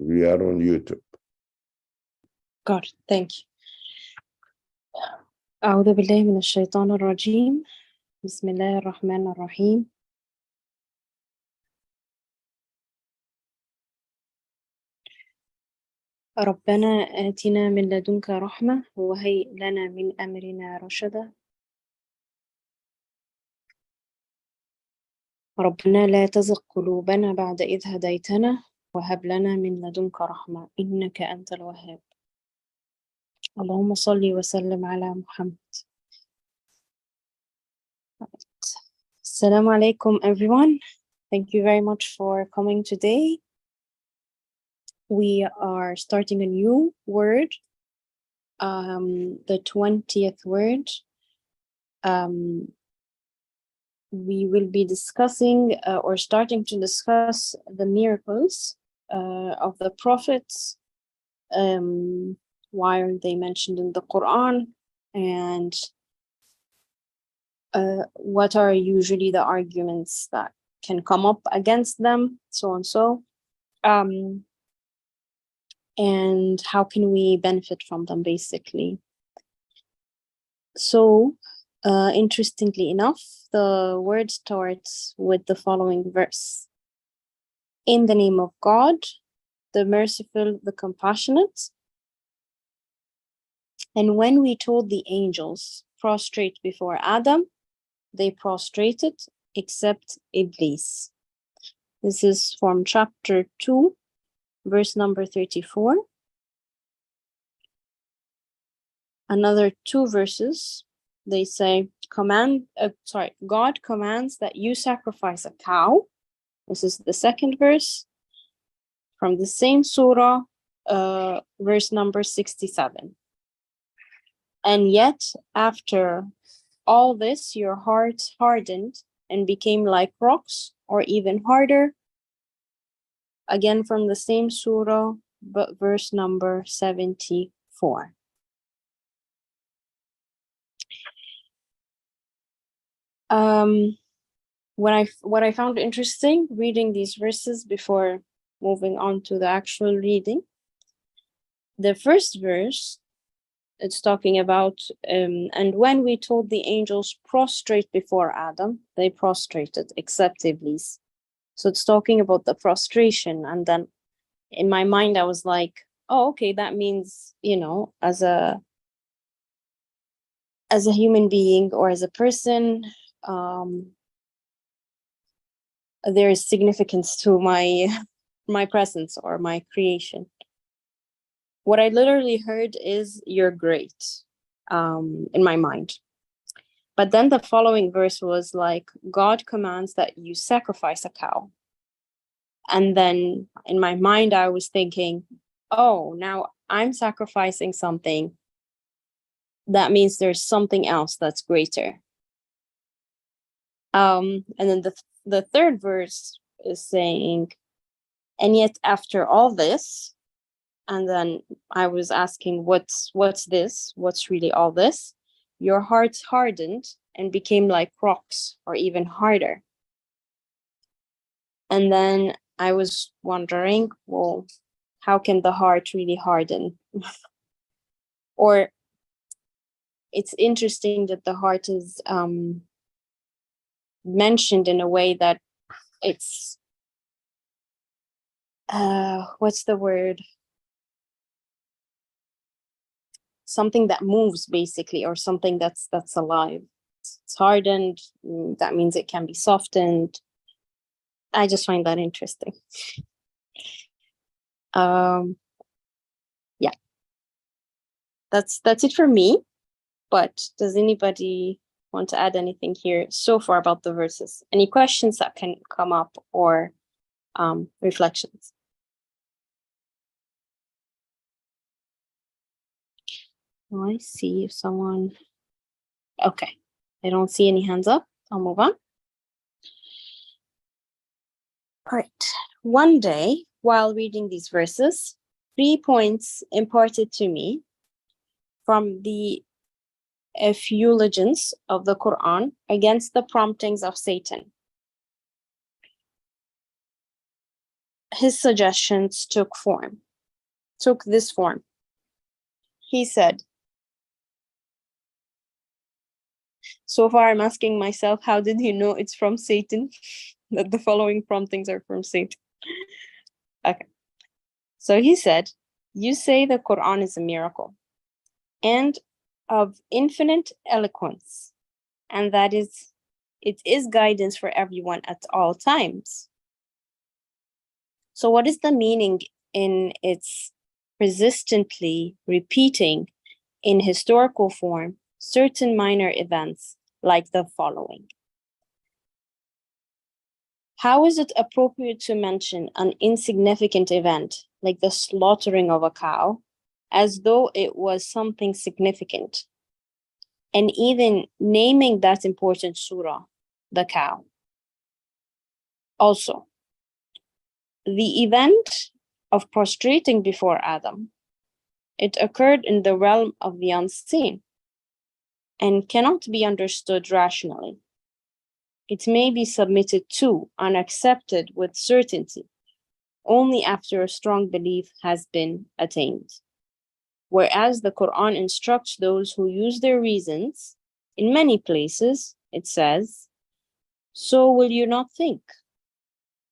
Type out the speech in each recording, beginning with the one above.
We are on YouTube. Got it. Thank you. أعوذ بالله من الشيطان الرجيم. بسم الله الرحمن الرحيم. ربنا آتنا من لدنك رحمة وهيئ لنا من أمرنا رشدا. ربنا لا تزغ قلوبنا بعد إذ هديتنا وهب لنا من لدنك رحمة إنك أنت الوهاب. اللهم صل وسلم على محمد. Assalamu alaikum, everyone. Thank you very much for coming today. We are starting a new word, the 20th word. We will be discussing or starting to discuss the miracles of the prophets. Why are they mentioned in the Quran? And what are usually the arguments that can come up against them, so and so. And how can we benefit from them, basically. So, interestingly enough, the word starts with the following verse. In the name of God, the merciful, the compassionate. And when we told the angels prostrate before Adam, they prostrated except Iblis. This is from chapter 2, verse number 34. Another two verses, they say, God commands that you sacrifice a cow. This is the second verse from the same surah, verse number 67. And yet, after all this, your hearts hardened and became like rocks, or even harder. Again, from the same surah, but verse number 74. What I found interesting reading these verses before moving on to the actual reading, the first verse, it's talking about, and when we told the angels prostrate before Adam, they prostrated, except Iblis. So it's talking about the prostration. And then in my mind, I was like, oh, okay, that means, you know, as a human being or as a person, there is significance to my presence or my creation. What I literally heard is you're great, in my mind. But then the following verse was like, God commands that you sacrifice a cow. And then in my mind, I was thinking, oh, now I'm sacrificing something. That means there's something else that's greater. And then the third verse is saying, and yet after all this, and then I was asking, what's this? What's really all this? Your hearts hardened and became like rocks, or even harder. And then I was wondering, well, how can the heart really harden? Or it's interesting that the heart is mentioned in a way that it's, what's the word? Something that moves, basically, or something that's alive. It's hardened. That means it can be softened. I just find that interesting. Yeah, that's it for me. But does anybody want to add anything here so far about the verses? Any questions that can come up, or reflections? I see if someone. Okay, I don't see any hands up. I'll move on. All right. One day, while reading these verses, 3 points imparted to me from the effulgence of the Quran against the promptings of Satan. his suggestions took this form. He said, so far I'm asking myself, how did he know it's from Satan? That the following promptings are from Satan. Okay. So he said, you say the Quran is a miracle and of infinite eloquence, and that it is guidance for everyone at all times. So what is the meaning in its persistently repeating in historical form certain minor events like the following? How is it appropriate to mention an insignificant event like the slaughtering of a cow as though it was something significant, and even naming that important surah, the cow? Also, the event of prostrating before Adam, it occurred in the realm of the unseen and cannot be understood rationally. It may be submitted to and accepted with certainty only after a strong belief has been attained. Whereas the Quran instructs those who use their reasons, in many places it says, so will you not think,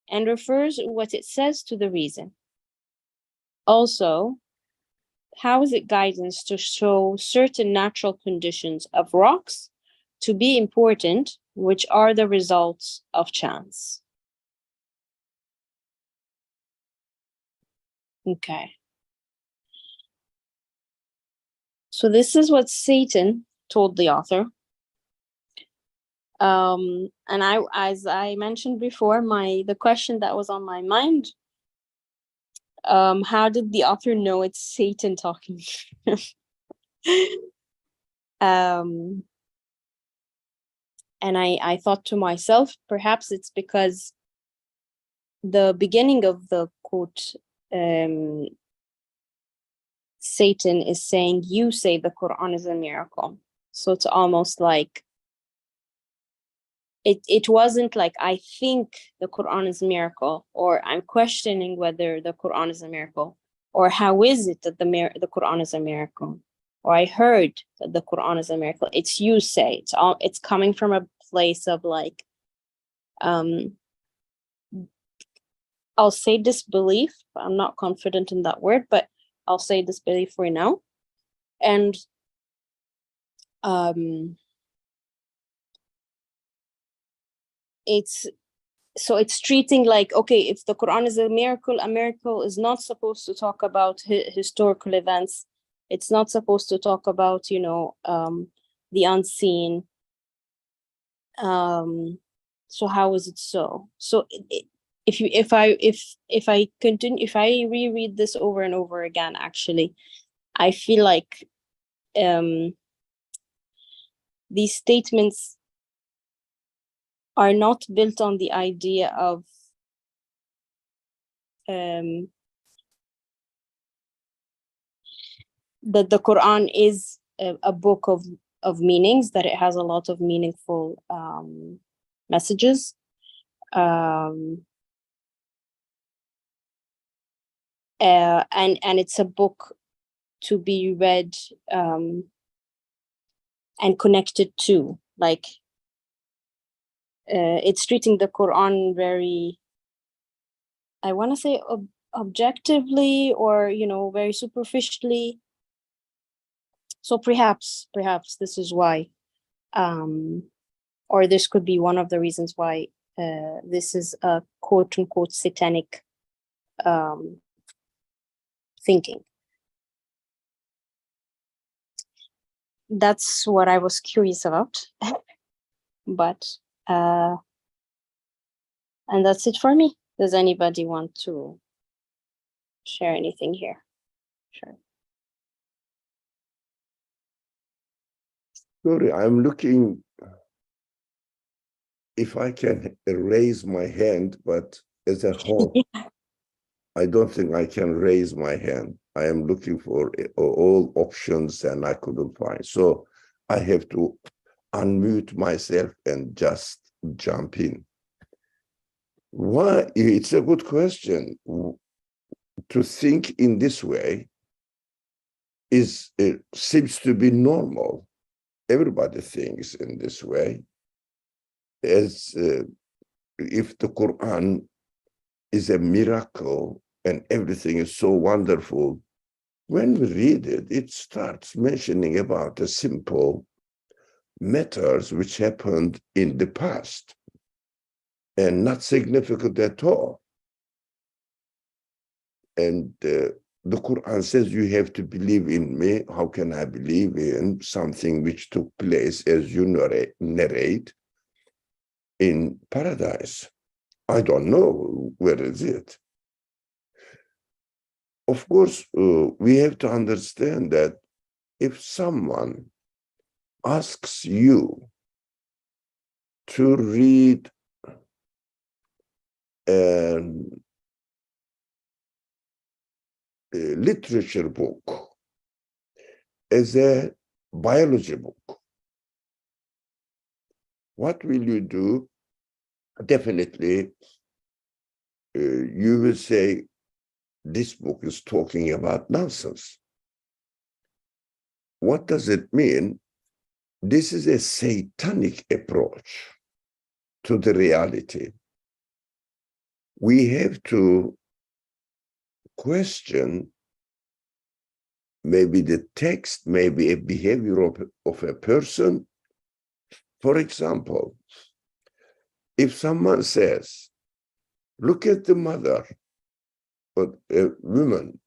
and refers what it says to the reason. Also, how is it guidance to show certain natural conditions of rocks to be important, which are the results of chance? Okay. So this is what Satan told the author. And as I mentioned before, the question that was on my mind, how did the author know it's Satan talking? And I thought to myself, perhaps it's because the beginning of the quote, Satan is saying, you say the Quran is a miracle. So it's almost like it wasn't like I think the Quran is a miracle, or I'm questioning whether the Quran is a miracle, or how is it that the Quran is a miracle, or I heard that the Quran is a miracle. It's you say. It's coming from a place of like, I'll say disbelief. I'm not confident in that word, but I'll say disbelief for now. And it's treating like, okay, if the Quran is a miracle is not supposed to talk about historical events. It's not supposed to talk about, the unseen. So how is it so? So if I continue, if I reread this over and over again, actually, I feel like these statements are not built on the idea of that the Quran is a book of meanings, that it has a lot of meaningful messages. And it's a book to be read and connected to, like, it's treating the Quran very, I want to say objectively, or very superficially. So perhaps this is why, or this could be one of the reasons why this is a quote unquote satanic thinking. That's what I was curious about. But and that's it for me. Does anybody want to share anything here? Sure. Sorry, I'm looking if I can raise my hand, but as a whole, I don't think I can raise my hand. I am looking for all options and I couldn't find. So I have to unmute myself and just jump in. Why? It's a good question. To think in this way seems to be normal. Everybody thinks in this way, as if the Quran is a miracle and everything is so wonderful. When we read it, it starts mentioning about the simple matters which happened in the past and not significant at all. And the Quran says you have to believe in me. How can I believe in something which took place, as you narrate, in paradise? I don't know. Where is it? Of course, we have to understand that if someone asks you to read a literature book as a biology book, what will you do? Definitely, you will say, this book is talking about nonsense. What does it mean? This is a satanic approach to the reality. We have to question maybe the text, maybe a behavior of a person. For example, if someone says, look at the mother, or a woman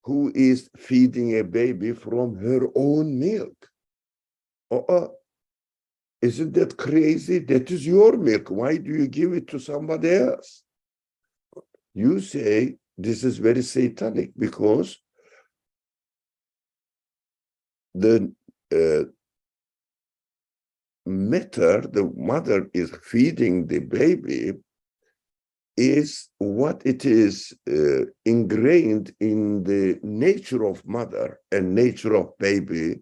who is feeding a baby from her own milk. Isn't that crazy? That is your milk. Why do you give it to somebody else? You say this is very satanic because the matter the mother is feeding the baby is what it is ingrained in the nature of mother and nature of baby.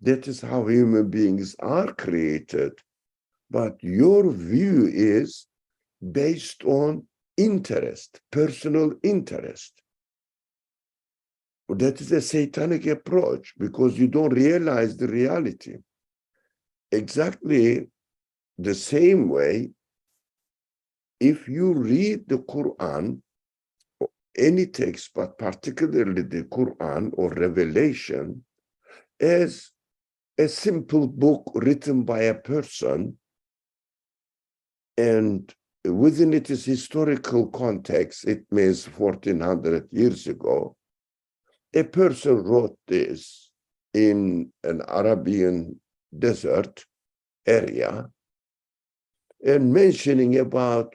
That is how human beings are created. But your view is based on interest, personal interest. That is a satanic approach because you don't realize the reality. Exactly the same way, if you read the Quran, any text, but particularly the Quran or Revelation, as a simple book written by a person, and within its historical context, it means 1400 years ago, a person wrote this in an Arabian desert area and mentioning about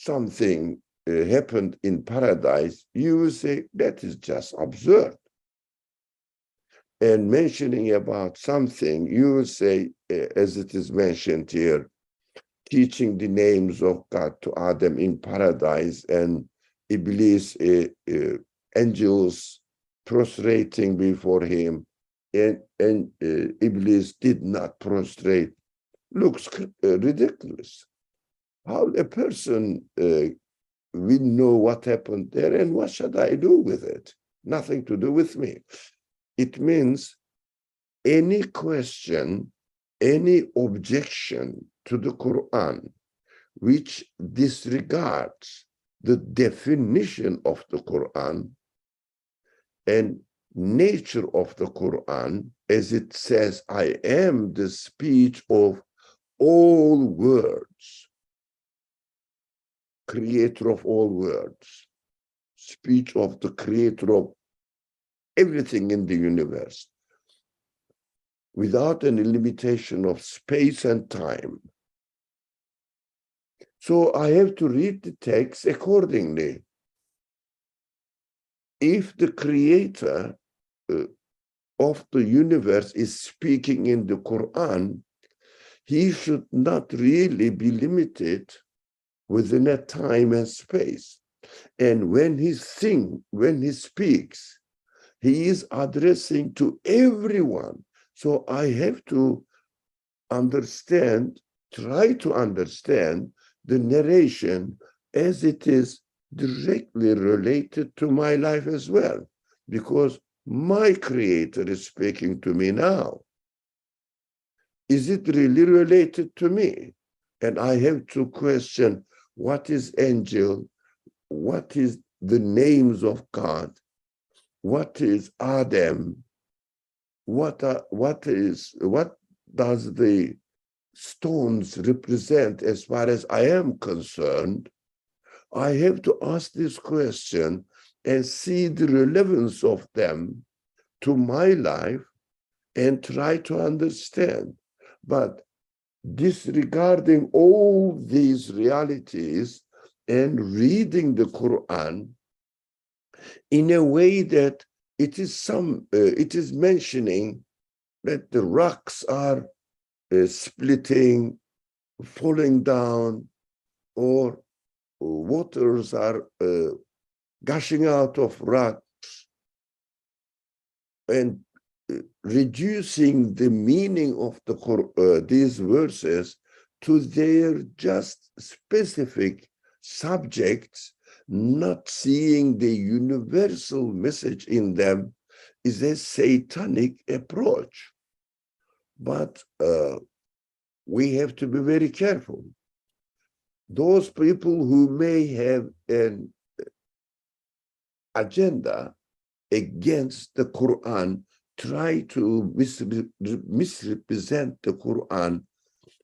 something happened in paradise, you will say that is just absurd. And mentioning about something, you will say, as it is mentioned here, teaching the names of God to Adam in paradise and Iblis, angels prostrating before him, and Iblis did not prostrate, looks ridiculous. How a person will know what happened there and what should I do with it? Nothing to do with me. It means any question, any objection to the Quran, which disregards the definition of the Quran and nature of the Quran, as it says, I am the speech of all words, creator of all words, speech of the creator of everything in the universe, without any limitation of space and time. So I have to read the text accordingly. If the creator of the universe is speaking in the Quran, he should not really be limited within a time and space. And when he speaks, he is addressing to everyone. So I have to try to understand the narration as it is directly related to my life as well, because my Creator is speaking to me now. Is it really related to me? And I have to question, what is angel? What is the names of God? What is Adam? What does the stones represent as far as I am concerned? I have to ask this question and see the relevance of them to my life and try to understand. But disregarding all these realities and reading the Quran in a way that it is mentioning that the rocks are splitting, falling down, or waters are gushing out of rocks, and reducing the meaning of these verses to their just specific subjects, not seeing the universal message in them, is a satanic approach. But we have to be very careful. Those people who may have an agenda against the Quran try to misrepresent the Quran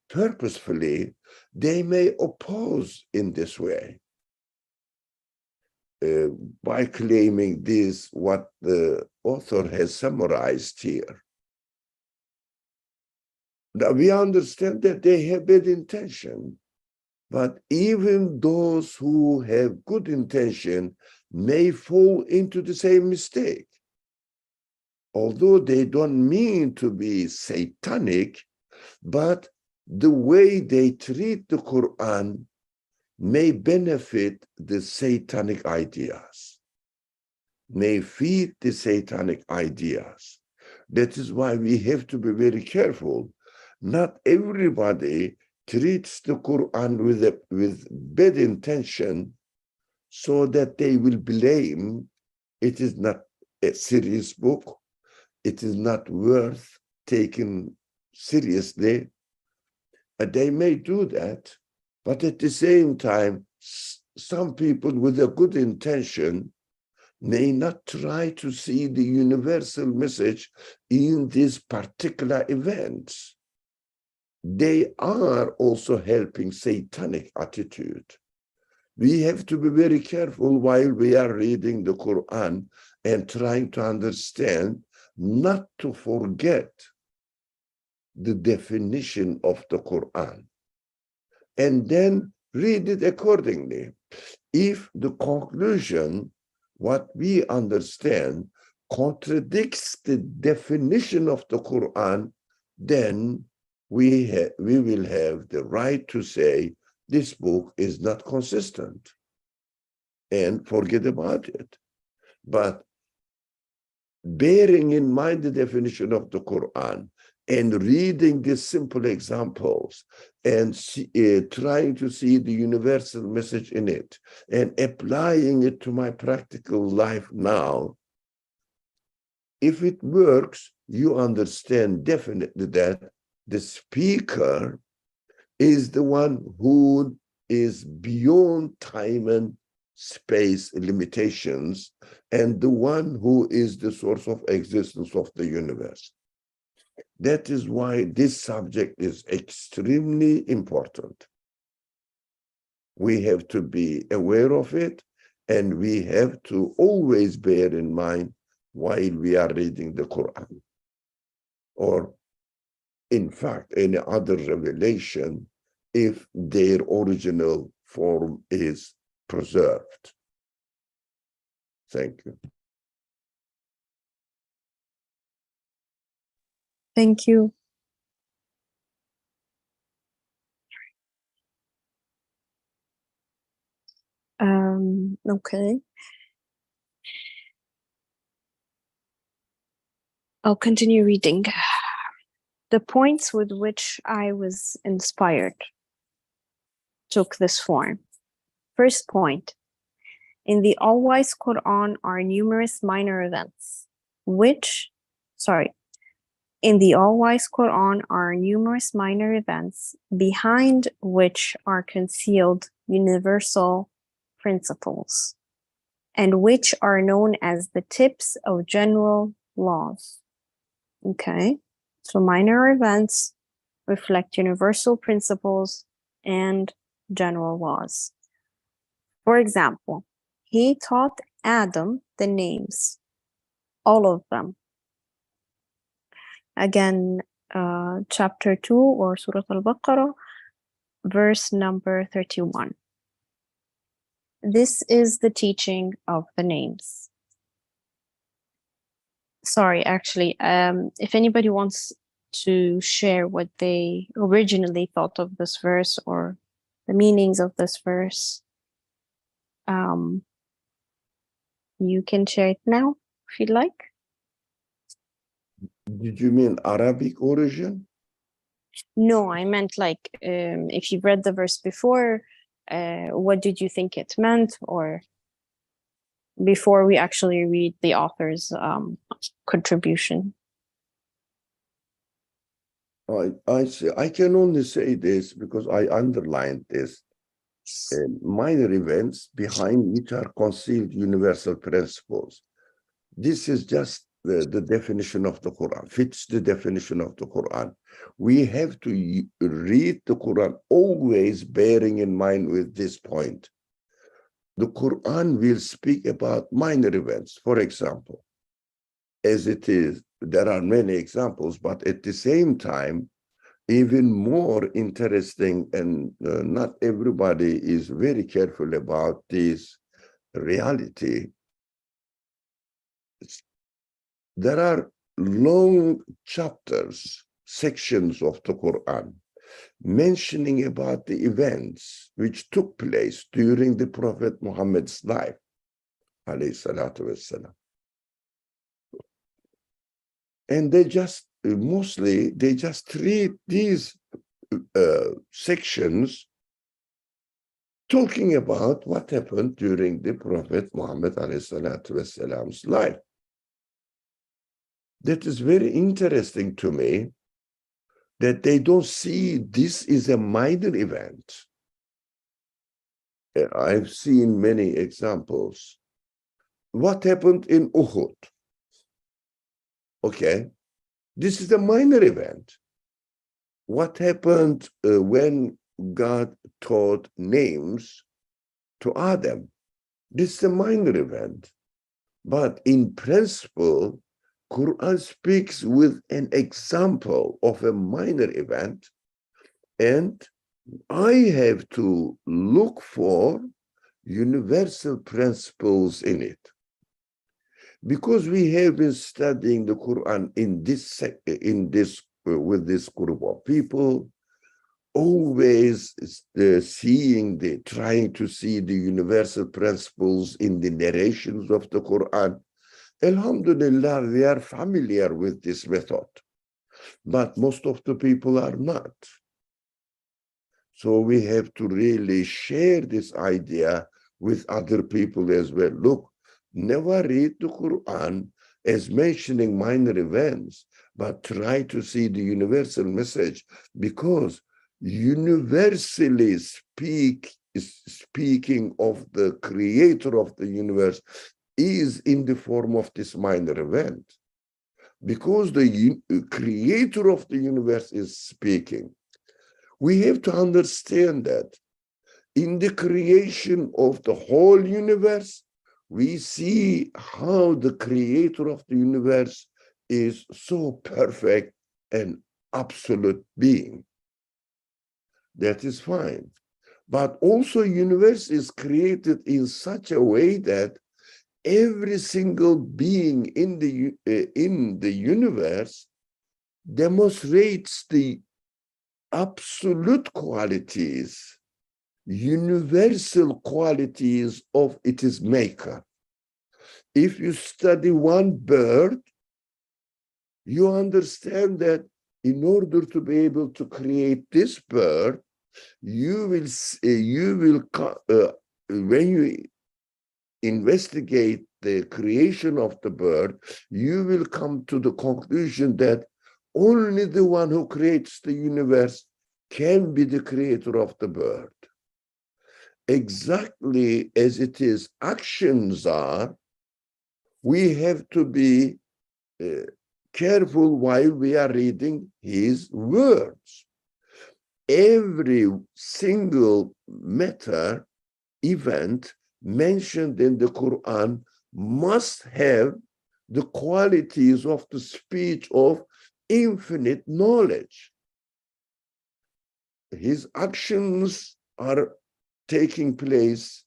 purposefully. They may oppose in this way by claiming this, what the author has summarized here. Now, we understand that they have bad intention, but even those who have good intention may fall into the same mistake. Although they don't mean to be satanic, but the way they treat the Quran may benefit the satanic ideas, may feed the satanic ideas. That is why we have to be very careful. Not everybody treats the Quran with bad intention so that they will blame it is not a serious book, it is not worth taking seriously. They may do that, but at the same time, some people with a good intention may not try to see the universal message in these particular events. They are also helping satanic attitude. We have to be very careful while we are reading the Quran and trying to understand, not to forget the definition of the Quran, and then read it accordingly. If the conclusion, what we understand, contradicts the definition of the Quran, then we will have the right to say this book is not consistent and forget about it. But bearing in mind the definition of the Quran and reading these simple examples and trying to see the universal message in it and applying it to my practical life now, if it works, you understand definitely that the speaker is the one who is beyond time and space limitations, and the one who is the source of existence of the universe. That is why this subject is extremely important. We have to be aware of it, and we have to always bear in mind while we are reading the Quran, or in fact, any other revelation, if their original form is preserved. Thank you. Thank you. Okay. I'll continue reading. The points with which I was inspired. took this form. First point, in the all-wise Quran are numerous minor events, in the all-wise Quran are numerous minor events behind which are concealed universal principles, and which are known as the tips of general laws. Okay, so minor events reflect universal principles and general laws. For example, he taught Adam the names, all of them. Again, chapter 2 or Surah Al-Baqarah, verse number 31. This is the teaching of the names. Sorry, actually, if anybody wants to share what they originally thought of this verse or the meanings of this verse, you can share it now if you'd like. Did you mean Arabic origin? No, I meant like if you've read the verse before, what did you think it meant, or before we actually read the author's contribution? I can only say this because I underlined this. Minor events behind which are concealed universal principles. This is just the definition of the Quran, fits the definition of the Quran. We have to read the Quran always bearing in mind with this point. The Quran will speak about minor events, for example, as it is. There are many examples, but at the same time, even more interesting, and not everybody is very careful about this reality. There are long chapters, sections of the Quran mentioning about the events which took place during the Prophet Muhammad's life, alayhi salatu wassalam. And they just treat these sections talking about what happened during the Prophet Muhammad ﷺ's life. That is very interesting to me, that they don't see this is a minor event. I've seen many examples. What happened in Uhud? Okay, this is a minor event. What happened when God taught names to Adam? This is a minor event. But in principle, Quran speaks with an example of a minor event, and I have to look for universal principles in it. Because we have been studying the Quran with this group of people, always trying to see the universal principles in the narrations of the Quran. Alhamdulillah, we are familiar with this method, but most of the people are not. So we have to really share this idea with other people as well. Look, never read the Quran as mentioning minor events, but try to see the universal message, because universally speaking of the creator of the universe is in the form of this minor event. Because the creator of the universe is speaking, we have to understand that in the creation of the whole universe, we see how the creator of the universe is so perfect and absolute being. That is fine. But also universe is created in such a way that every single being in the universe demonstrates the absolute qualities, universal qualities of its maker. If you study one bird, you understand that in order to be able to create this bird, When you investigate the creation of the bird, you will come to the conclusion that only the one who creates the universe can be the creator of the bird. Exactly as it is, actions are, we have to be careful while we are reading his words. Every single matter, event mentioned in the Quran must have the qualities of the speech of infinite knowledge. His actions are taking place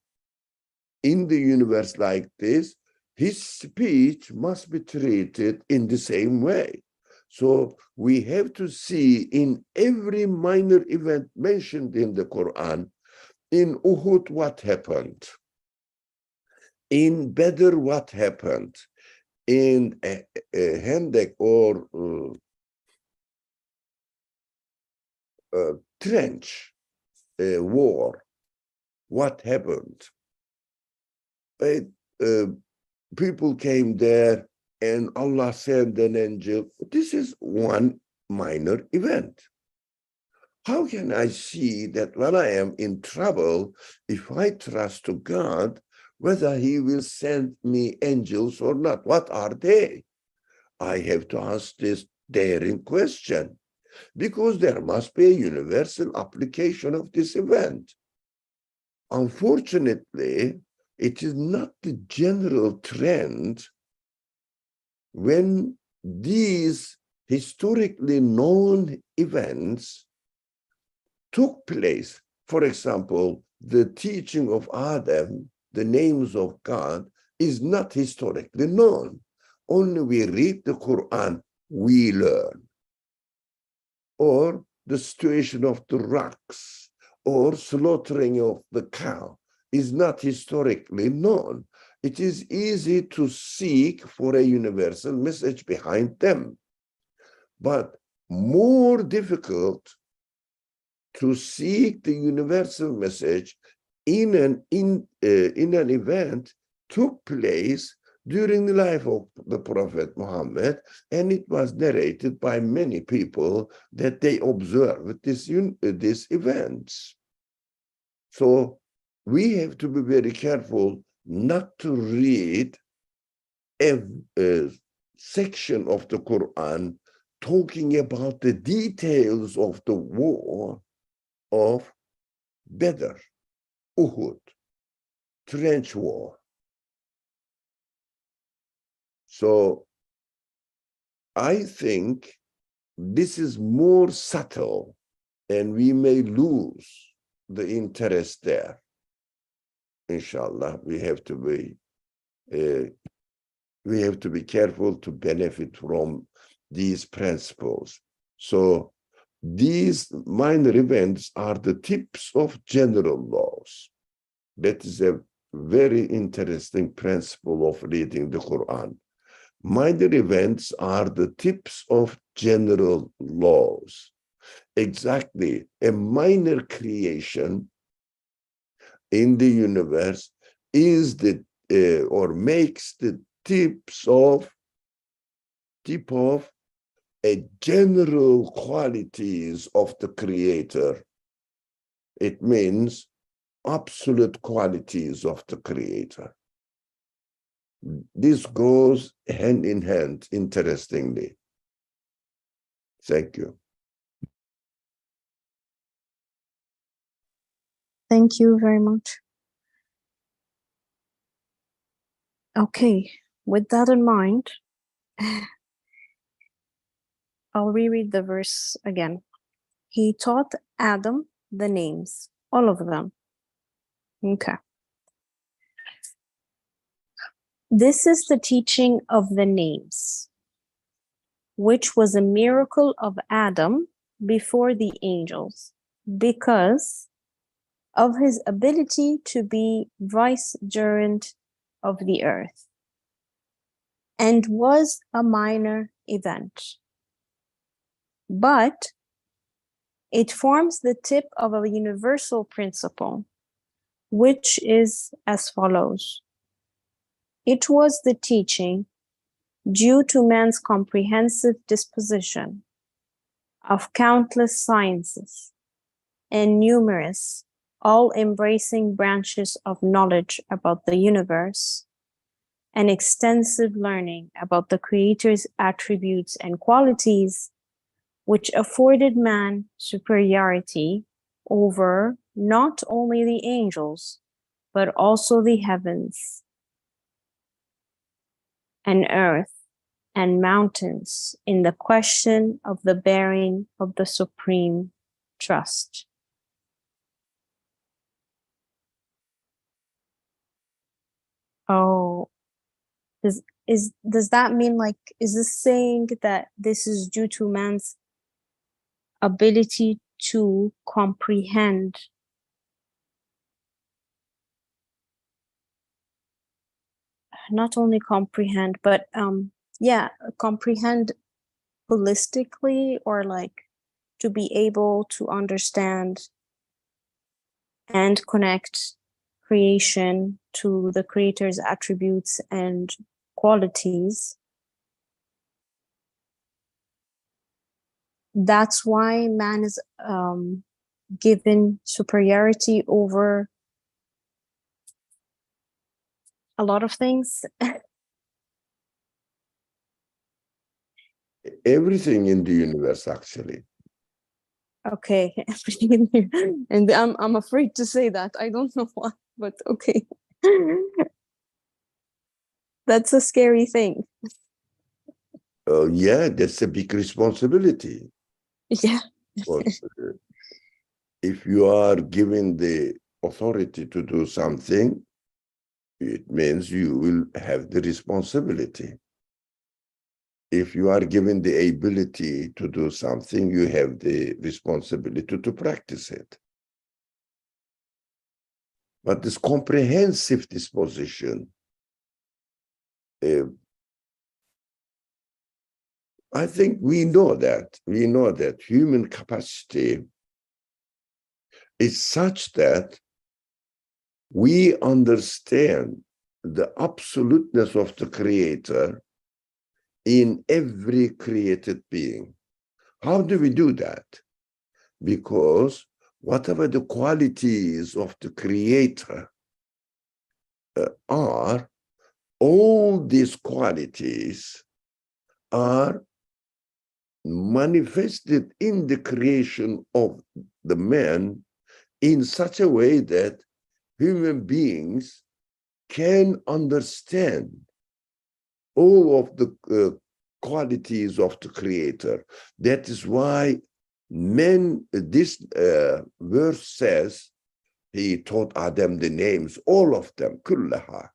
in the universe like this. His speech must be treated in the same way. So we have to see in every minor event mentioned in the Quran, in Uhud, what happened? In Badr, what happened? In Hendek or trench war, what happened? People came there and Allah sent an angel. This is one minor event. How can I see that when I am in trouble, if I trust to God, whether he will send me angels or not? What are they? I have to ask this daring question, because there must be a universal application of this event. Unfortunately, it is not the general trend when these historically known events took place. For example, the teaching of Adam, the names of God, is not historically known. Only we read the Quran, we learn. Or the situation of the rocks, or slaughtering of the cow is not historically known. It is easy to seek for a universal message behind them, but more difficult to seek the universal message in an event took place during the life of the Prophet Muhammad, and it was narrated by many people that they observed these events. So we have to be very careful not to read a section of the Quran talking about the details of the war of Badr, Uhud, trench war. So I think this is more subtle, and we may lose the interest there. Inshallah, we have to be careful to benefit from these principles. So these minor events are the tips of general laws. That is a very interesting principle of reading the Quran. Minor events are the tips of general laws. Exactly, a minor creation in the universe is or makes the tip of a general qualities of the creator. It means absolute qualities of the creator. This goes hand in hand, interestingly. Thank you. Thank you very much. Okay, with that in mind, I'll reread the verse again. He taught Adam the names, all of them. Okay. This is the teaching of the names, which was a miracle of Adam before the angels, because of his ability to be vicegerent of the earth, and was a minor event. But It forms the tip of a universal principle, which is as follows. It was the teaching, due to man's comprehensive disposition, of countless sciences and numerous, all-embracing branches of knowledge about the universe, and extensive learning about the Creator's attributes and qualities, which afforded man superiority over not only the angels, but also the heavens and earth and mountains in the question of the bearing of the supreme trust. Oh, does that mean, like, is this saying that this is due to man's ability to comprehend not only comprehend, but comprehend holistically, or like to be able to understand and connect creation to the Creator's attributes and qualities. That's why man is given superiority over a lot of things. Everything in the universe, actually. Okay, everything in here. And I'm afraid to say that. I don't know why, but okay. That's a scary thing. Yeah, that's a big responsibility. Yeah. Because if you are given the authority to do something, it means you will have the responsibility. If you are given the ability to do something, you have the responsibility to practice it. But this comprehensive disposition, I think we know that human capacity is such that we understand the absoluteness of the Creator in every created being. How do we do that? Because whatever the qualities of the Creator are, all these qualities are manifested in the creation of the man in such a way that human beings can understand all of the qualities of the Creator. That is why this verse says, he taught Adam the names, all of them, kullaha.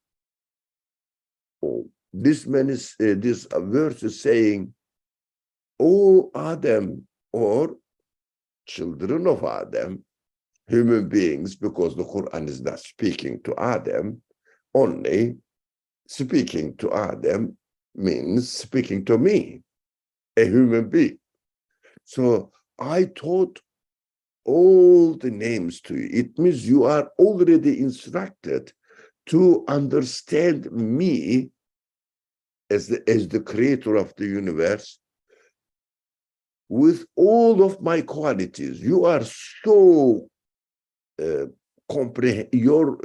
Oh, this verse is saying, oh Adam, or children of Adam, human beings, because the Quran is not speaking to Adam only. Speaking to Adam means speaking to me, a human being. So I taught all the names to you. It means you are already instructed to understand me as the creator of the universe with all of my qualities. You are so your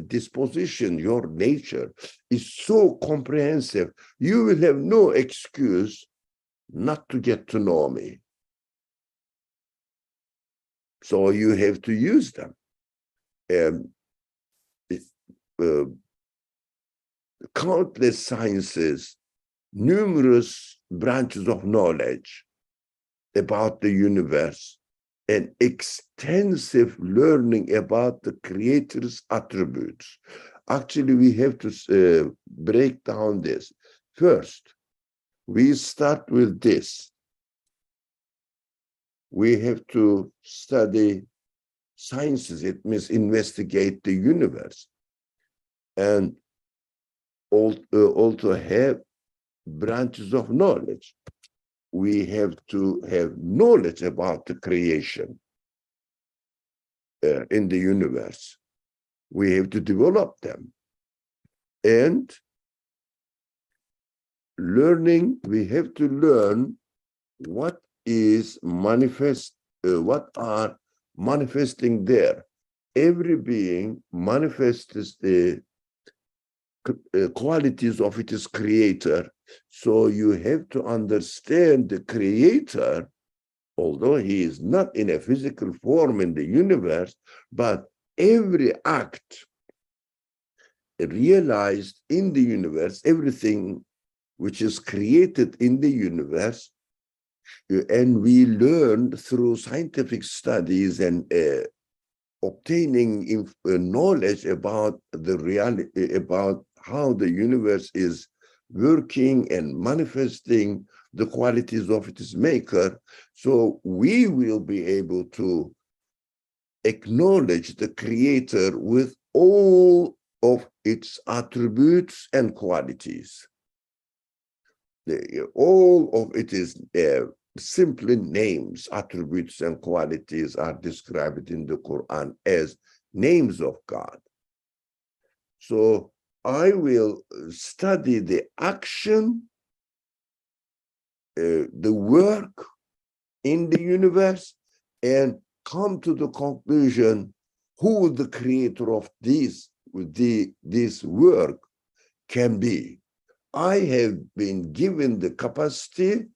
disposition, your nature is so comprehensive. You will have no excuse not to get to know me. So you have to use them. Countless sciences, numerous branches of knowledge about the universe, and extensive learning about the Creator's attributes. Actually, we have to break down this. First, we start with this. We have to study sciences. It means investigate the universe, and also have branches of knowledge. we have to have knowledge about the creation in the universe. We have to develop them. And learning, we have to learn what is manifest, what are manifesting there. Every being manifests the qualities of its creator. So you have to understand the creator, although he is not in a physical form in the universe, but every act realized in the universe, everything which is created in the universe, and we learn through scientific studies and obtaining knowledge about the reality, about how the universe is working and manifesting the qualities of its maker. So we will be able to acknowledge the creator with all of its attributes and qualities. All of it is simply names, attributes, and qualities are described in the Quran as names of God. So I will study the action, the work in the universe, and come to the conclusion who the creator of this work can be. I have been given the capacity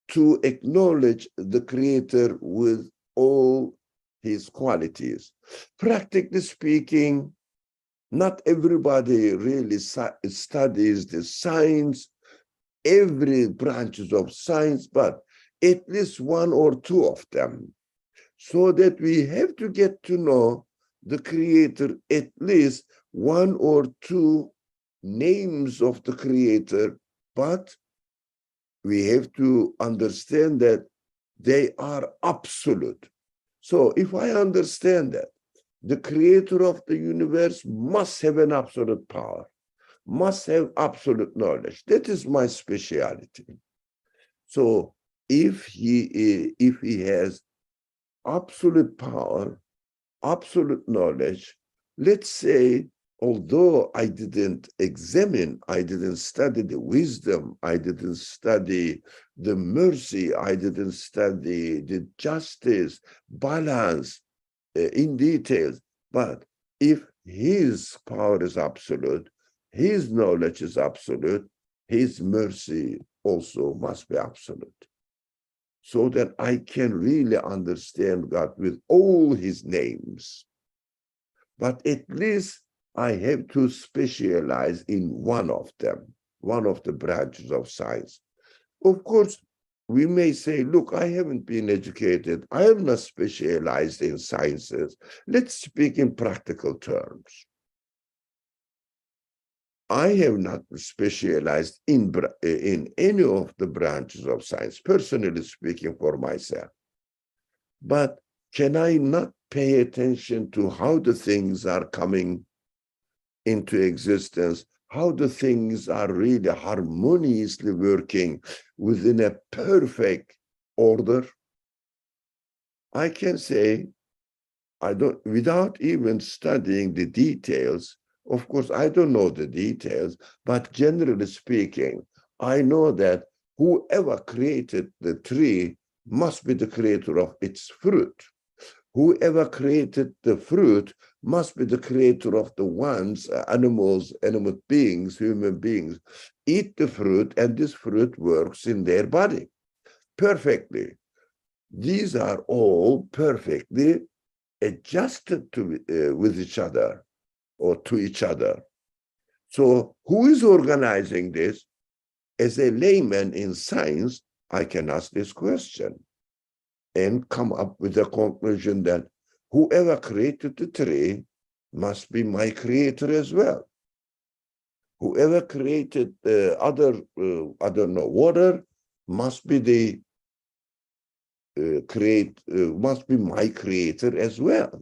to acknowledge the creator with all his qualities. Practically speaking, not everybody really studies the science, every branches of science, but at least one or two of them, so that we have to get to know the creator, at least one or two names of the creator, but we have to understand that they are absolute. So if I understand that the creator of the universe must have an absolute power, must have absolute knowledge, that is my specialty. So if he has absolute power, absolute knowledge, let's say, although I didn't examine, I didn't study the wisdom, I didn't study the mercy, I didn't study the justice, balance in details, but if his power is absolute, his knowledge is absolute, his mercy also must be absolute, so that I can really understand God with all his names. But at least I have to specialize in one of them, one of the branches of science. Of course, we may say, look, I haven't been educated. I am not specialized in sciences. Let's speak in practical terms. I have not specialized in any of the branches of science, personally speaking for myself. But can I not pay attention to how the things are coming into existence, how the things are really harmoniously working within a perfect order? I can say, I don't, without even studying the details, of course, I don't know the details, but generally speaking, I know that whoever created the tree must be the creator of its fruit. Whoever created the fruit must be the creator of the ones, animals, animate beings, human beings, eat the fruit, and this fruit works in their body perfectly. These are all perfectly adjusted to with each other or to each other. So who is organizing this? As a layman in science, I can ask this question and come up with a conclusion that whoever created the tree must be my creator as well. Whoever created I don't know, water must be the must be my creator as well.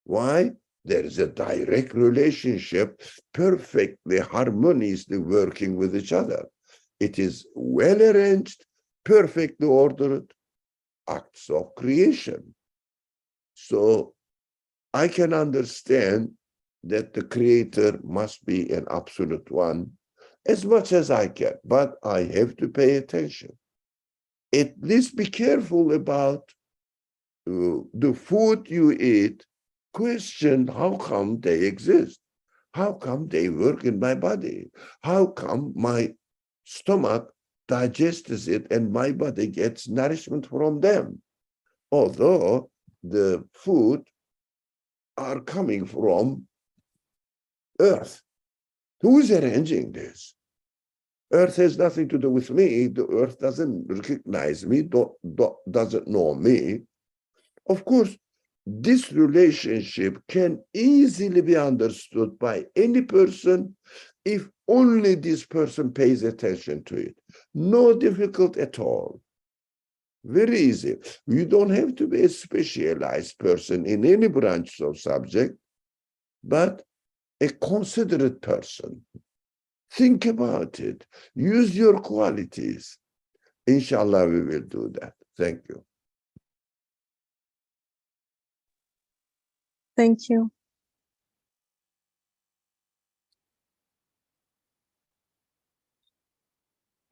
Why? There is a direct relationship, perfectly harmoniously working with each other. It is well arranged perfectly ordered acts of creation. So I can understand that the creator must be an absolute one as much as I can, but I have to pay attention. At least be careful about the food you eat. Question how come they exist? How come they work in my body? How come my stomach digests it and my body gets nourishment from them? Although the food are coming from Earth. Who is arranging this? Earth has nothing to do with me. The Earth doesn't recognize me, doesn't know me. Of course, this relationship can easily be understood by any person if only this person pays attention to it. No difficult at all. Very easy. You don't have to be a specialized person in any branch of subject, but a considerate person. Think about it. Use your qualities. Inshallah, we will do that. Thank you. Thank you.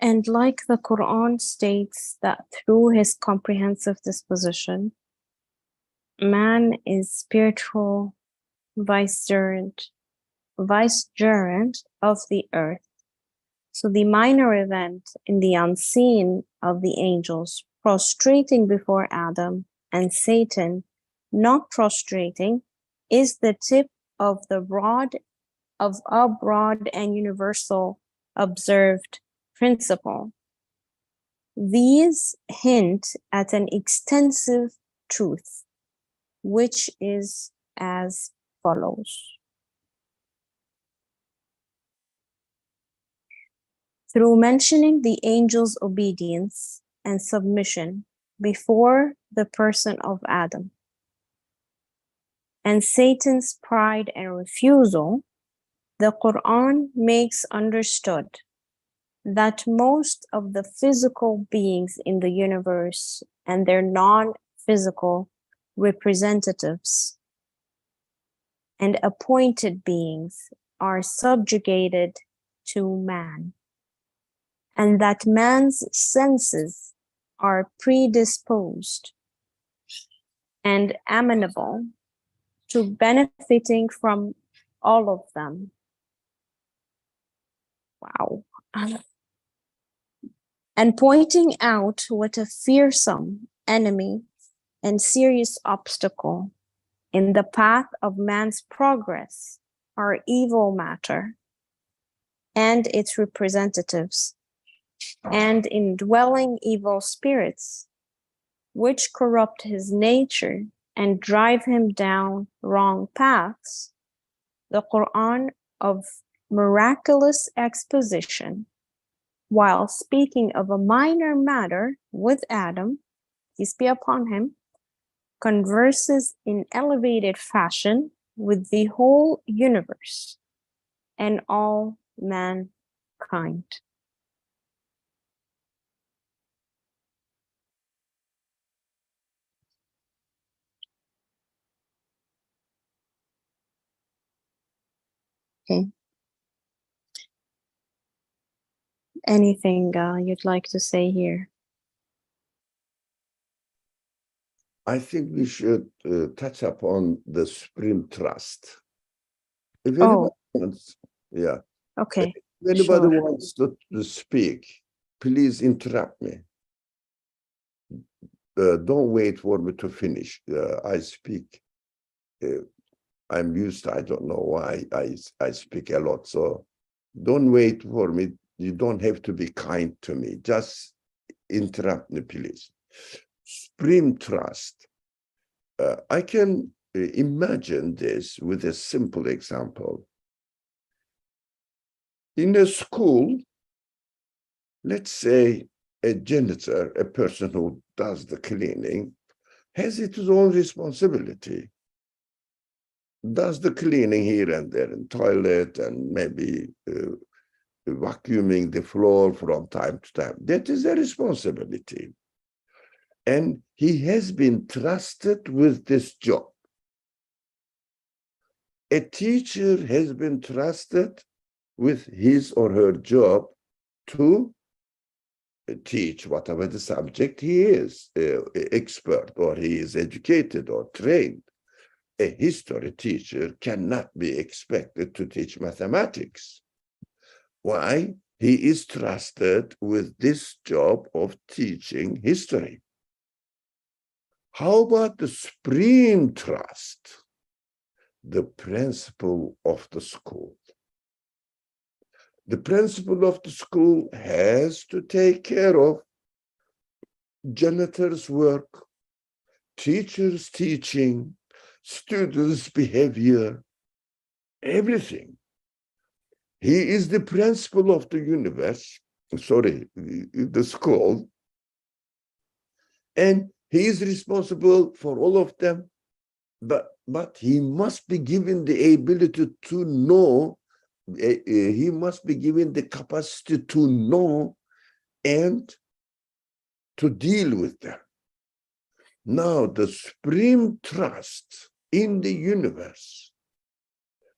And like the Quran states that through his comprehensive disposition, man is spiritual vicegerent of the earth. So the minor event in the unseen of the angels prostrating before Adam and Satan not prostrating is the tip of a broad and universal observed principle. These hint at an extensive truth, which is as follows. Through mentioning the angel's obedience and submission before the person of Adam, and Satan's pride and refusal, the Quran makes understood that most of the physical beings in the universe and their non-physical representatives and appointed beings are subjugated to man, and that man's senses are predisposed and amenable to benefiting from all of them. Wow. And pointing out what a fearsome enemy and serious obstacle in the path of man's progress are evil matter and its representatives, and indwelling evil spirits, which corrupt his nature and drive him down wrong paths. The Quran of miraculous exposition, while speaking of a minor matter with Adam, peace be upon him, converses in elevated fashion with the whole universe and all mankind. Okay. Anything you'd like to say here? I think we should touch upon the supreme trust. If Oh, anybody wants, yeah. okay. If anybody Sure. wants to speak, please interrupt me. Don't wait for me to finish. I speak. I'm used to, I don't know why I speak a lot. So don't wait for me. You don't have to be kind to me. Just interrupt me, please. Supreme trust. I can imagine this with a simple example. In a school, let's say a janitor, a person who does the cleaning, has its own responsibility. Does the cleaning here and there in toilet and maybe vacuuming the floor from time to time. That is a responsibility. And he has been trusted with this job. A teacher has been trusted with his or her job to teach whatever the subject he is expert, or he is educated or trained. A history teacher cannot be expected to teach mathematics. Why? He is trusted with this job of teaching history. How about the supreme trust? The principal of the school. The principal of the school has to take care of janitor's work, teachers' teaching, students' behavior, everything. He is the principal of the universe, the school, and he is responsible for all of them, but he must be given the ability to know, he must be given the capacity to know and to deal with them. Now, the supreme trust in the universe,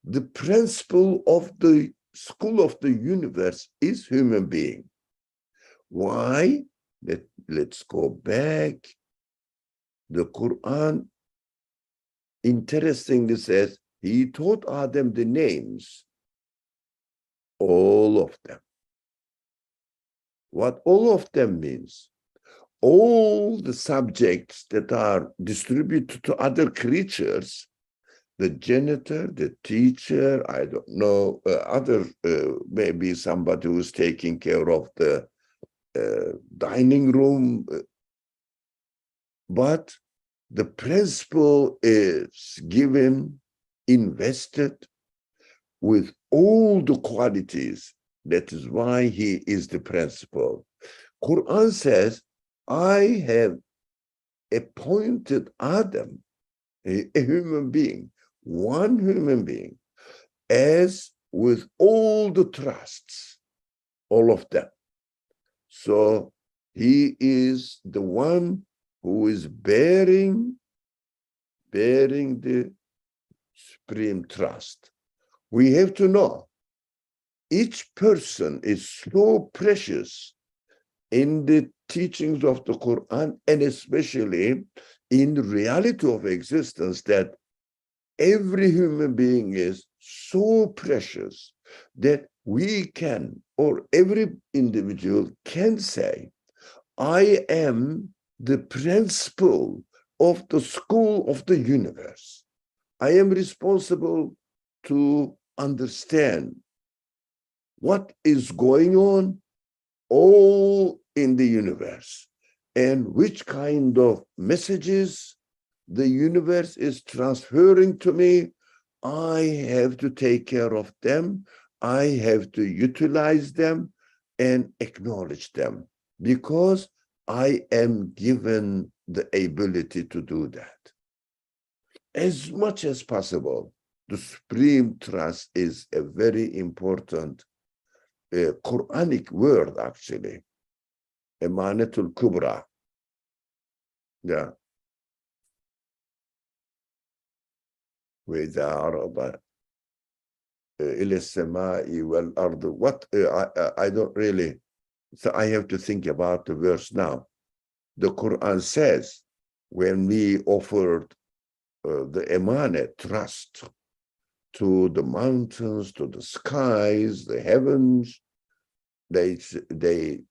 the principle of the school of the universe is human being. Why? Let's go back. The Quran interestingly says he taught Adam the names, all of them. What all of them means? All the subjects that are distributed to other creatures, the janitor, the teacher, I don't know, maybe somebody who's taking care of the dining room, but the principle is given, invested with all the qualities. That is why he is the principal. Quran says, I have appointed Adam, a human being, one human being, as with all the trusts, all of them. So he is the one who is bearing the supreme trust. We have to know each person is so precious in the teachings of the Quran, and especially in the reality of existence, that every human being is so precious that we can, or every individual can say, I am the principal of the school of the universe. I am responsible to understand what is going on all in the universe and which kind of messages the universe is transferring to me. I have to take care of them. I have to utilize them and acknowledge them, because I am given the ability to do that. As much as possible, the supreme trust is a very important Quranic word, actually. Emanatul Kubra. Yeah. وإذا عرض إلى السماء والأرض. What I don't really, so I have to think about the verse now. The Quran says, when we offered the emanat, trust, to the mountains, to the skies, the heavens, they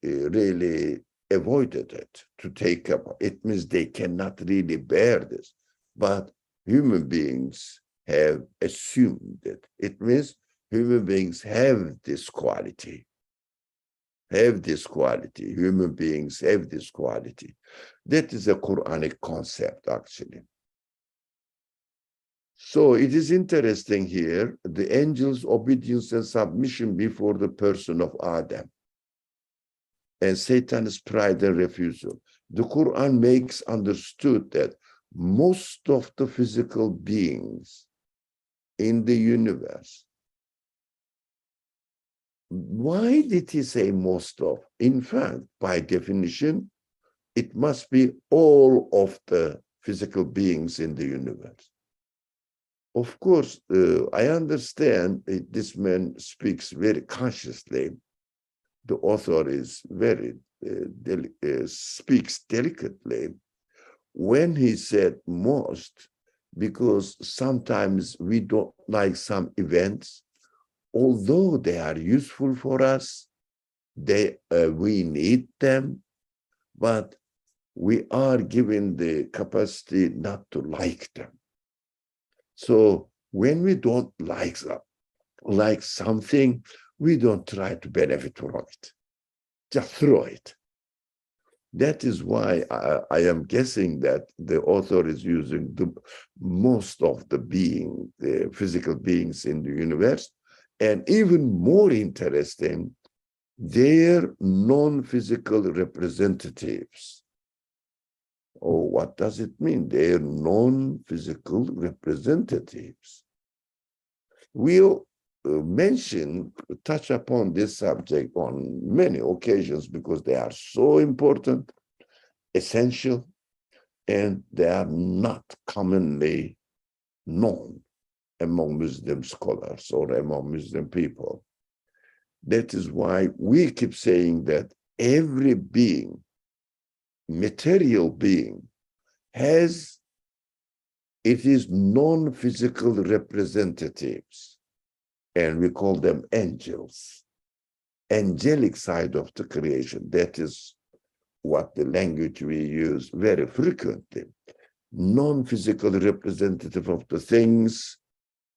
really avoided it to take up. It means they cannot really bear this. But human beings have assumed it. It means human beings have this quality. Human beings have this quality. That is a Quranic concept, actually. So it is interesting here, the angel's obedience and submission before the person of Adam, and Satan's pride and refusal. The Quran makes understood that most of the physical beings in the universe Why did he say most of? In fact, by definition, it must be all of the physical beings in the universe. Of course, I understand this man speaks very consciously. The author is very speaks delicately when he said most, because sometimes we don't like some events, although they are useful for us, we need them, but we are given the capacity not to like them. So when we don't like something, we don't try to benefit from it. Just throw it. That is why I am guessing that the author is using most of the physical beings in the universe, and even more interesting, their non-physical representatives. Oh, what does it mean? Their non-physical representatives. We'll touch upon this subject on many occasions because they are so important, essential, and they are not commonly known among Muslim scholars or among Muslim people. That is why we keep saying that every being, material being, has its non-physical representatives, and we call them angels. Angelic side of the creation. That is what the language we use very frequently. Non-physical representative of the things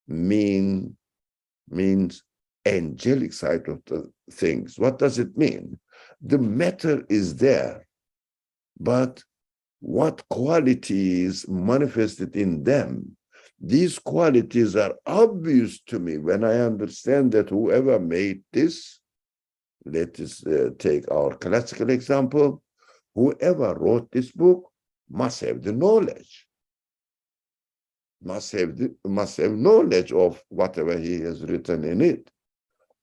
means angelic side of the things. What does it mean? The matter is there, but what qualities manifested in them, these qualities are obvious to me when I understand that whoever made this, let us take our classical example, whoever wrote this book must have the knowledge, must have knowledge of whatever he has written in it.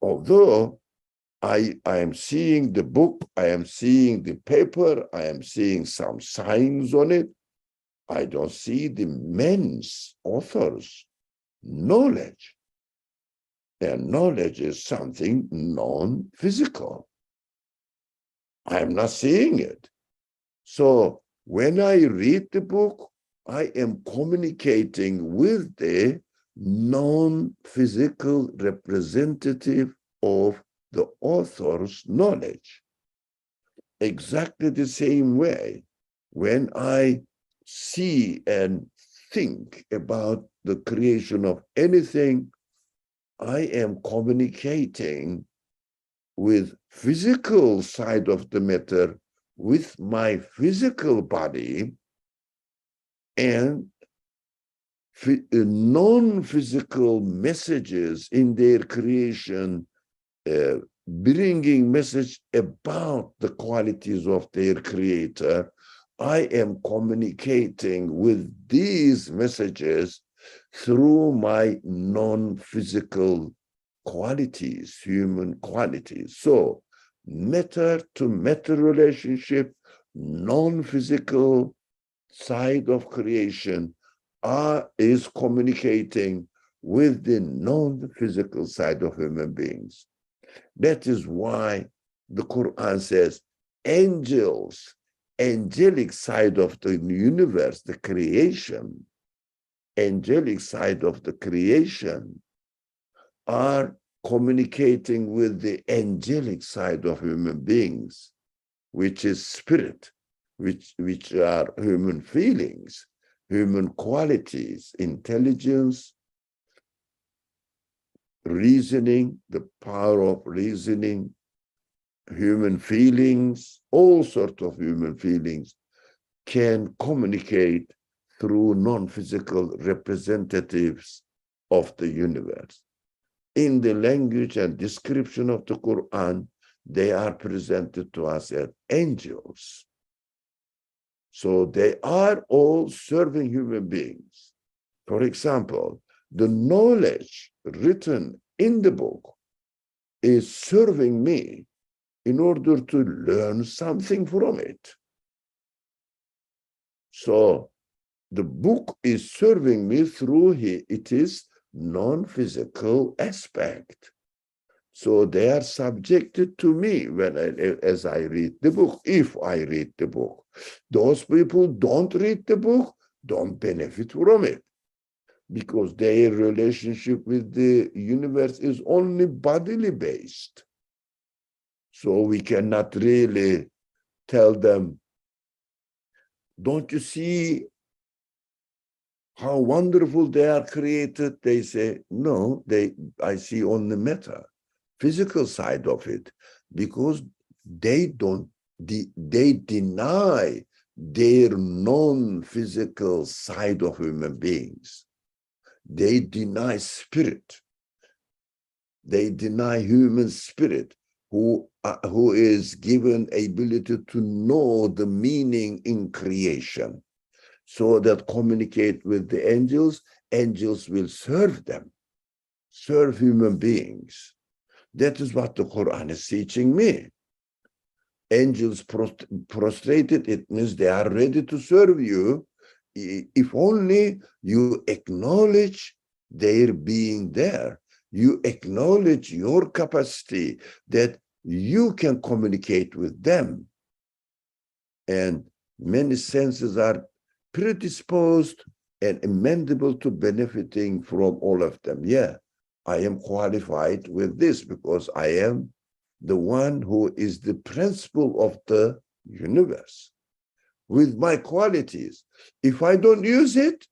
Although I am seeing the book, I am seeing the paper, I am seeing some signs on it, I don't see the men's authors' knowledge. And knowledge is something non-physical. I am not seeing it. So when I read the book, I am communicating with the non-physical representative of the author's knowledge. Exactly the same way, when I see and think about the creation of anything, I am communicating with physical side of the matter, with my physical body, and non-physical messages in their creation, bringing message about the qualities of their creator. I am communicating with these messages through my non-physical qualities, human qualities. So matter to matter relationship, non-physical side of creation is communicating with the non-physical side of human beings. That is why the Quran says angels, angelic side of the universe, the creation, angelic side of the creation are communicating with the angelic side of human beings, which is spirit, which are human feelings, human qualities, intelligence, reasoning, the power of reasoning, human feelings, all sorts of human feelings can communicate through non-physical representatives of the universe. In the language and description of the Quran, they are presented to us as angels. So they are all serving human beings. For example, the knowledge written in the book is serving me in order to learn something from it. So the book is serving me through its non-physical aspect. So they are subjected to me as I read the book, if I read the book. Those people don't read the book, don't benefit from it, because their relationship with the universe is only bodily based. So we cannot really tell them, don't you see how wonderful they are created? They say, no, I see only matter, physical side of it, because they deny their non-physical side of human beings. They deny spirit. They deny human spirit, who is given ability to know the meaning in creation, so that communicate with the angels. Angels will serve them, serve human beings. That is what the Quran is teaching me. Angels prostrated, it means they are ready to serve you, if only you acknowledge their being there. You acknowledge your capacity that you can communicate with them. And many senses are predisposed and amendable to benefiting from all of them. Yeah, I am qualified with this because I am the one who is the principle of the universe with my qualities. If I don't use it,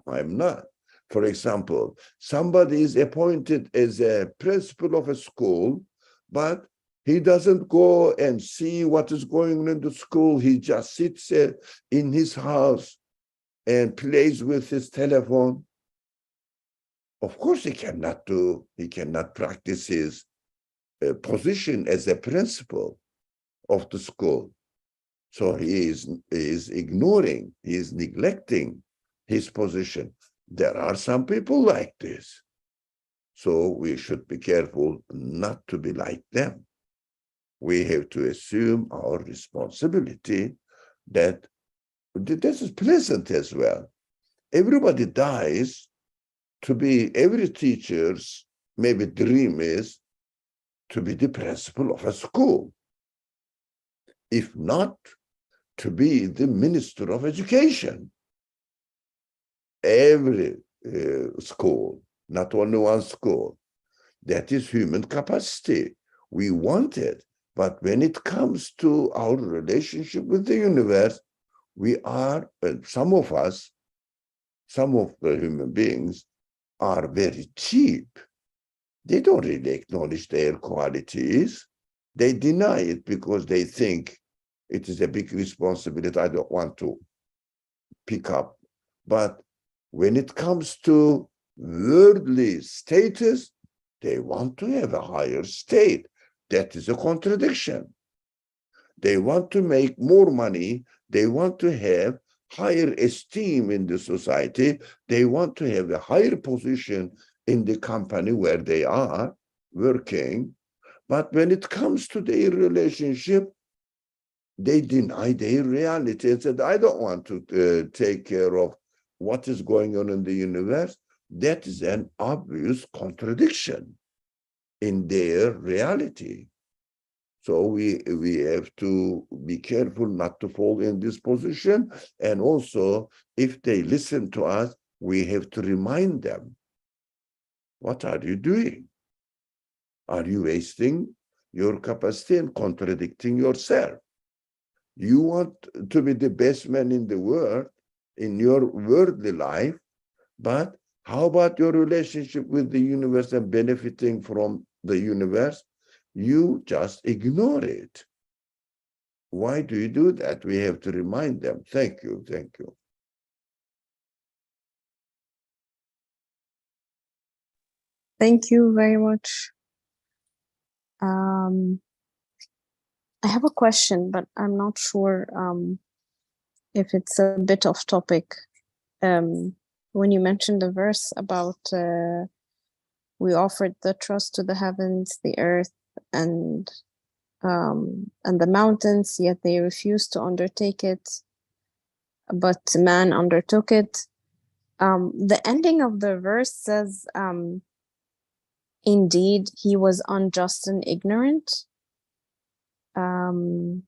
I'm not. For example, somebody is appointed as a principal of a school, but he doesn't go and see what is going on in the school. He just sits in his house and plays with his telephone. Of course, he cannot practice his position as a principal of the school. So he is ignoring, he is neglecting his position. There are some people like this. So we should be careful not to be like them. We have to assume our responsibility that this is pleasant as well. Everybody dies to be, every teacher's maybe dream is to be the principal of a school. If not, to be the minister of education. Every school, not only one school. That is human capacity. We want it. But when it comes to our relationship with the universe, we are, some of us, some of the human beings are very cheap. They don't really acknowledge their qualities. They deny it because they think it is a big responsibility I don't want to pick up. But when it comes to worldly status, they want to have a higher state. That is a contradiction. They want to make more money. They want to have higher esteem in the society. They want to have a higher position in the company where they are working. But when it comes to their relationship, they deny their reality and said, I don't want to take care of what is going on in the universe. That is an obvious contradiction in their reality. So we have to be careful not to fall in this position. And also, if they listen to us, we have to remind them, what are you doing? Are you wasting your capacity and contradicting yourself? You want to be the best man in the world, in your worldly life, but how about your relationship with the universe and benefiting from the universe? You just ignore it. Why do you do that? We have to remind them. Thank you. Thank you. Thank you very much. I have a question, but I'm not sure if it's a bit off topic. When you mentioned the verse about We offered the trust to the heavens, the earth, and the mountains, yet they refused to undertake it, but man undertook it. The ending of the verse says, indeed, he was unjust and ignorant. And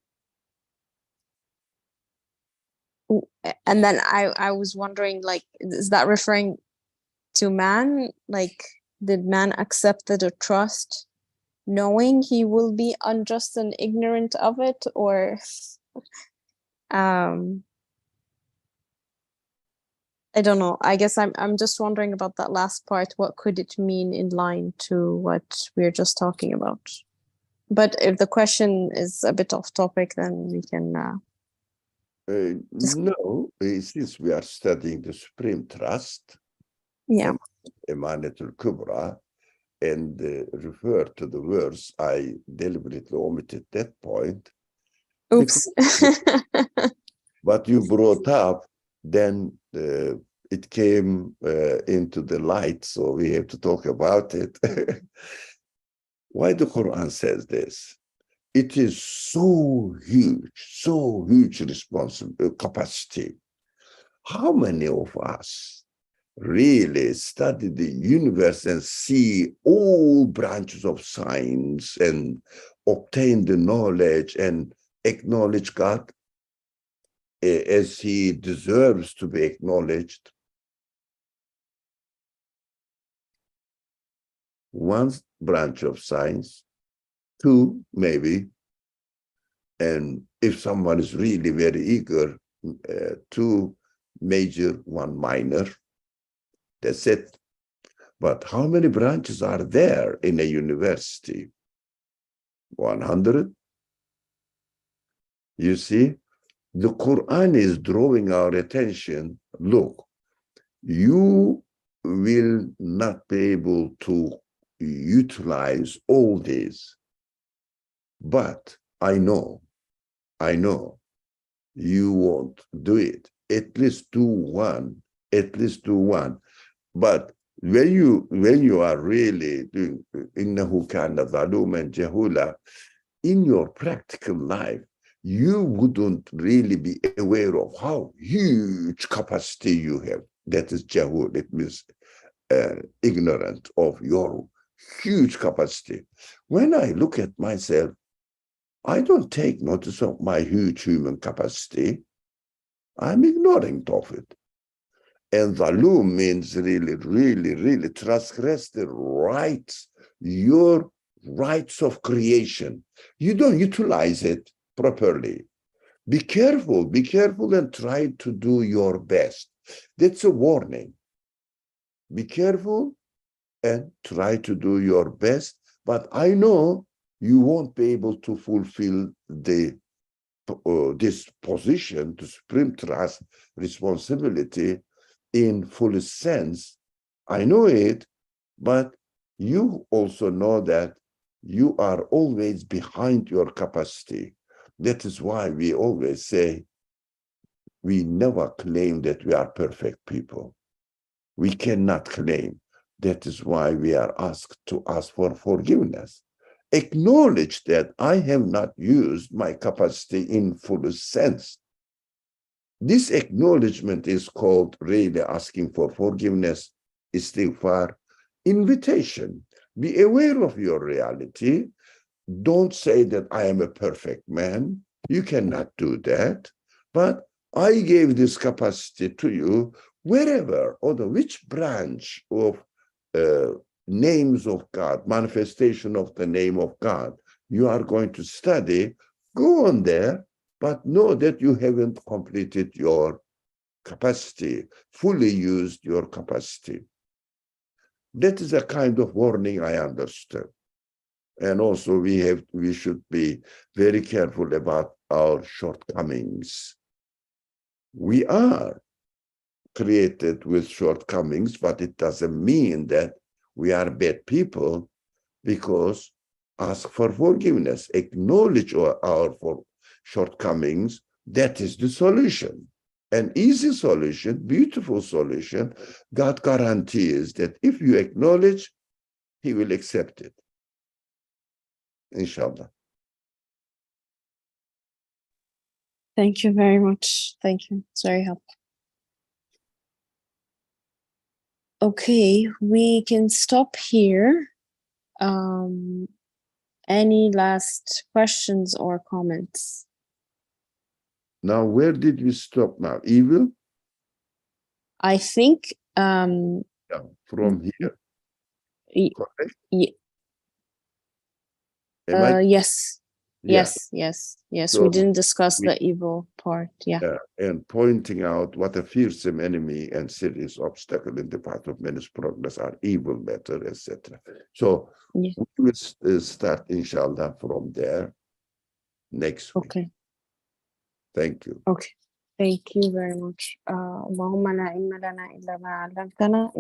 then I was wondering, like, is that referring to man? Like, did man accept the trust knowing he will be unjust and ignorant of it? Or I don't know. I guess I'm just wondering about that last part. What could it mean in line to what we're just talking about? But if the question is a bit off topic, then we can no, since we are studying the Supreme Trust, yeah. Emanetul Kubra, and refer to the verse, I deliberately omitted that point. Oops. What you brought up, then it came into the light, so we have to talk about it. Why the Quran says this? It is so huge capacity. How many of us really study the universe and see all branches of science and obtain the knowledge and acknowledge God as he deserves to be acknowledged? One branch of science, two maybe, and if someone is really very eager, two major, one minor. That's it. But how many branches are there in a university? 100? You see, the Quran is drawing our attention. Look, you will not be able to utilize all these, but I know you won't do it. At least do one. But when you are really doing innahu kana zaluman jahula, in your practical life, you wouldn't really be aware of how huge capacity you have. That is jahul. It means ignorant of your huge capacity. When I look at myself, I don't take notice of my huge human capacity. I'm ignorant of it. And zalum means really transgress the rights, your rights of creation. You don't utilize it properly. Be careful and try to do your best. That's a warning. Be careful and try to do your best. But I know you won't be able to fulfill this position, the supreme trust responsibility in full sense. I know it, but you also know that you are always behind your capacity. That is why we always say we never claim that we are perfect people. We cannot claim. That is why we are asked to ask for forgiveness. Acknowledge that I have not used my capacity in full sense. This acknowledgement is called really asking for forgiveness, istighfar, invitation. Be aware of your reality. Don't say that I am a perfect man. You cannot do that. But I gave this capacity to you wherever, or which branch of names of God, manifestation of the name of God you are going to study, go on there, but know that you haven't completed your capacity, fully used your capacity. That is a kind of warning I understand. And also we should be very careful about our shortcomings. We are created with shortcomings, but it doesn't mean that we are bad people, because ask for forgiveness, acknowledge our shortcomings. That is the solution. An easy solution, beautiful solution. God guarantees that if you acknowledge, he will accept it. Inshallah. Thank you very much. Thank you. It's very helpful. Okay, we can stop here. Any last questions or comments? Now, where did we stop now? Evil? I think Yeah, from here. Correct? Am I? yes. Yeah. Yes. We So didn't discuss we- the evil part. Yeah. and pointing out what a fearsome enemy and serious obstacle in the path of man's progress are evil matter, etc. So Yeah. we will start, inshallah, from there next week. Okay. Thank you. Okay. Thank you very much. اللهم لا علم لنا إلا ما علمتنا إنك